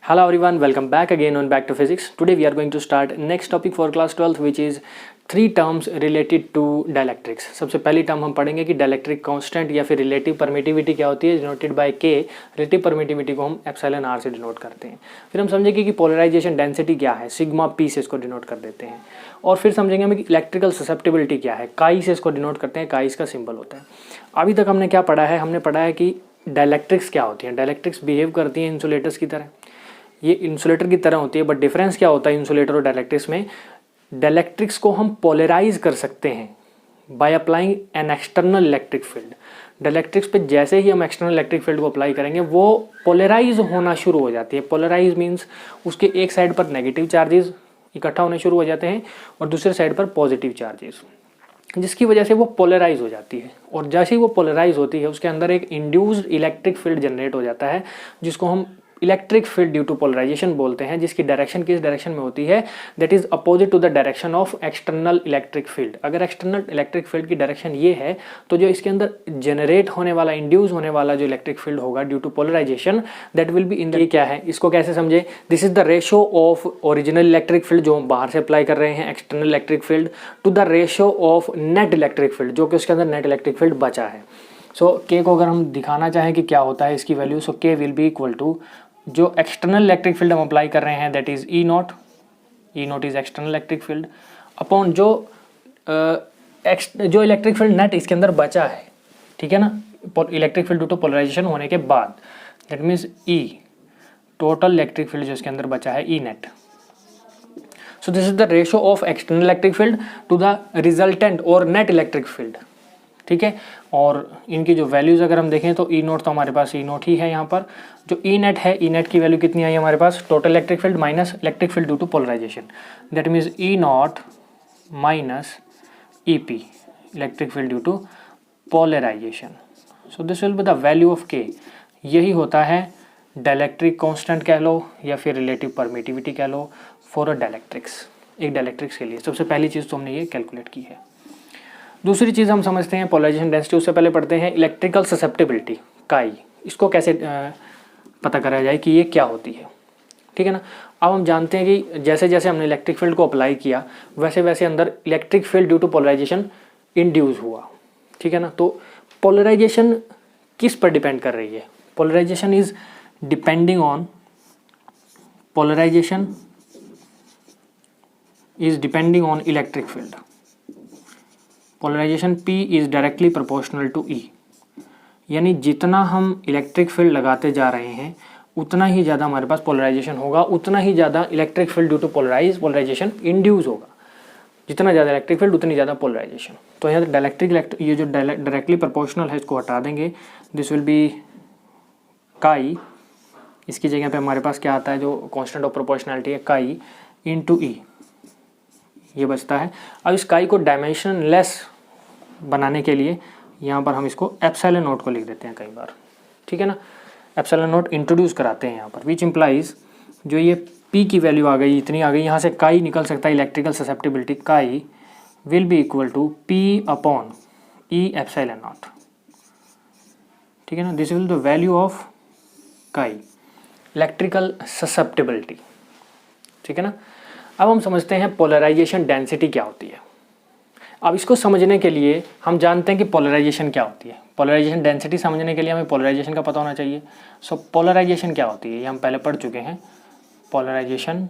Hello everyone, welcome back again on Back to Physics. Today we are going to start next topic for class 12th which is three terms related to dielectrics. सबसे पहली term हम पढ़ेंगे कि dielectric constant या फिर relative permittivity क्या होती है, डिनोटेड बाय के। रिलेटिव परमिटिविटी को हम एप्सिलॉन आर से डिनोट करते हैं। फिर हम समझेंगे कि पोलराइजेशन डेंसिटी क्या है, सिग्मा पी से इसको डिनोट कर देते हैं। और फिर समझेंगे हम कि इलेक्ट्रिकल ससेप्टिबिलिटी क्या है, काई से इसको डिनोट करते हैं, काई इसका सिंबल होता है। अभी तक हमने क्या पढ़ा है, हमने पढ़ा है कि डायलैक्ट्रिक्स क्या होती हैं। डायलैक्ट्रिक्स बिहेव करती हैं इंसुलेटर्स की तरह, ये इंसुलेटर की तरह होती है, बट डिफरेंस क्या होता है इंसुलेटर और डायलैक्ट्रिक्स में। डायलैक्ट्रिक्स को हम पोलराइज कर सकते हैं by applying an external electric field. Dielectrics पे जैसे ही हम एक्सटर्नल इलेक्ट्रिक फील्ड को अप्लाई करेंगे वो पोलराइज होना शुरू हो जाती है। पोलराइज मीन्स उसके एक साइड पर नेगेटिव चार्जेस इकट्ठा होने शुरू हो जाते हैं और दूसरे साइड पर पॉजिटिव चार्जेस, जिसकी वजह से वो पोलराइज हो जाती है। और जैसे ही वो पोलराइज होती है उसके अंदर एक इंड्यूस्ड इलेक्ट्रिक फील्ड जनरेट हो जाता है, जिसको हम electric field due to polarisation बोलते हैं, जिसकी डायरेक्शन किस डायरेक्शन में होती है, that is opposite to the direction of external electric field. अगर एक्सटर्नल इलेक्ट्रिक फील्ड की डायरेक्शन ये है तो जो इसके अंदर जनरेट होने वाला, इंड्यूस होने वाला जो इलेक्ट्रिक फील्ड होगा due to polarisation, that will be in the, क्या है, इसको कैसे समझे, this is the ratio of original electric field जो हम बाहर से अप्लाई कर रहे हैं external electric field to the ratio of net electric field, जो कि उसके अंदर नेट इलेक्ट्रिक फील्ड बचा है। सो के को अगर हम दिखाना चाहें कि क्या होता है इसकी value, so K will be equal to जो एक्सटर्नल इलेक्ट्रिक फील्ड हम अप्लाई कर रहे हैं that is E naught is external electric field upon जो इलेक्ट्रिक फील्ड नेट इसके अंदर बचा है, ठीक है ना, electric field due to polarization होने के बाद, that means E total electric field जो इसके अंदर बचा है, E net. So this is the ratio of external electric field to the resultant और नेट इलेक्ट्रिक फील्ड, ठीक है। और इनकी जो वैल्यूज अगर हम देखें तो ई नोट तो हमारे पास ई नोट ही है यहाँ पर। जो ई नेट है, ई नेट की वैल्यू कितनी आई हमारे पास, total electric field minus electric field due to polarisation, that means E naught minus E P electric field due to polarization. So this will be the value of K. यही होता है dielectric constant कह लो या फिर relative permittivity कह लो for a dielectrics, एक dielectrics के लिए। सबसे पहली चीज़ तो हमने ये कैलकुलेट की है। दूसरी चीज़ हम समझते हैं पोलराइजेशन डेंसिटी, उससे पहले पढ़ते हैं इलेक्ट्रिकल ससेप्टिबिलिटी काई। इसको कैसे पता करा जाए कि ये क्या होती है, ठीक है ना। अब हम जानते हैं कि जैसे जैसे हमने इलेक्ट्रिक फील्ड को अप्लाई किया वैसे वैसे अंदर electric field due to polarisation induce हुआ, ठीक है ना। तो पोलराइजेशन किस पर डिपेंड कर रही है, polarisation is depending on electric field. Polarisation P is directly proportional to E, यानी जितना हम इलेक्ट्रिक फील्ड लगाते जा रहे हैं उतना ही ज़्यादा हमारे पास पोलराइजेशन होगा, उतना ही ज़्यादा electric field due to polarisation induce होगा। जितना ज़्यादा इलेक्ट्रिक फील्ड उतनी ज़्यादा पोलराइजेशन। तो यहाँ ये जो डायरेक्टली प्रोपोर्शनल है इसको हटा देंगे, दिस विल बी काई। इसकी जगह पे हमारे पास क्या आता है, जो कॉन्स्टेंट ऑफ प्रोपोर्शनैलिटी है, काई इंटू ई, ये बचता है। अब इस काई को डायमेंशन लेस बनाने के लिए यहाँ पर हम इसको एप्सिलॉन नोट को लिख देते हैं कई बार, ठीक है ना। एप्सिलॉन नोट इंट्रोड्यूस कराते हैं यहाँ पर, विच इम्प्लाइज जो ये P की वैल्यू आ गई, इतनी आ गई, यहाँ से काई निकल सकता है electrical susceptibility, chi will be equal to P upon E epsilon naught, ठीक है ना। This will the value of chi electrical susceptibility, ठीक है ना। अब हम समझते हैं पोलराइजेशन डेंसिटी क्या होती है। अब इसको समझने के लिए हम जानते हैं कि पोलराइजेशन क्या होती है। पोलराइजेशन डेंसिटी समझने के लिए हमें पोलराइजेशन का पता होना चाहिए। सो पोलराइजेशन क्या होती है ये हम पहले पढ़ चुके हैं। Polarisation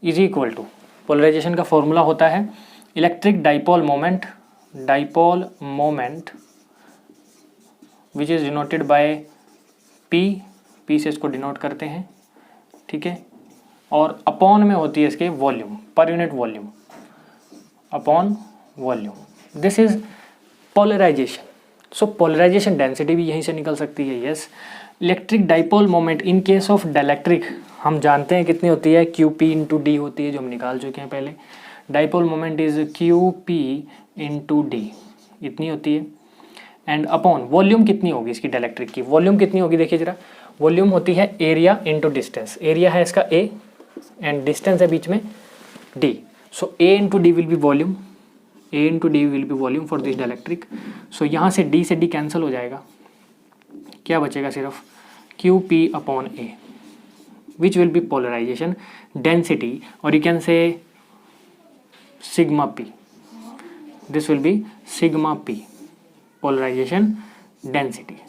is equal to, polarisation का फॉर्मूला होता है electric dipole moment which is denoted by P से इसको डिनोट करते हैं, ठीक है। और अपॉन में होती है इसके volume, per unit volume, upon volume. This is polarisation. So polarisation density भी यहीं से निकल सकती है। Yes, electric dipole moment in case of dielectric हम जानते हैं कितनी होती है, QP इंटू डी होती है, जो हम निकाल चुके हैं पहले। Dipole moment is QP into D, इतनी होती है। एंड अपॉन वॉल्यूम कितनी होगी इसकी डायलैक्ट्रिक की, वॉल्यूम कितनी होगी देखिए जरा, वॉल्यूम होती है एरिया इंटू डिस्टेंस। एरिया है इसका A एंड डिस्टेंस है बीच में D। So A into D will be volume, for this dielectric. So यहाँ से D से D कैंसिल हो जाएगा, क्या बचेगा सिर्फ QP upon A। which will be polarization density, or you can say sigma p. This will be sigma p, polarization density.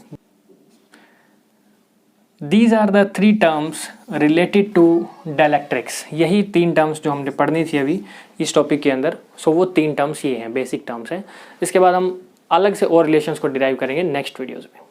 These are the three terms related to dielectrics. यही 3 terms जो हमने पढ़नी थी अभी इस टॉपिक के अंदर. सो वो 3 टर्म्स ये हैं, बेसिक टर्म्स हैं. इसके बाद हम अलग से और रिलेशंस को डिराइव करेंगे नेक्स्ट वीडियोज़ में.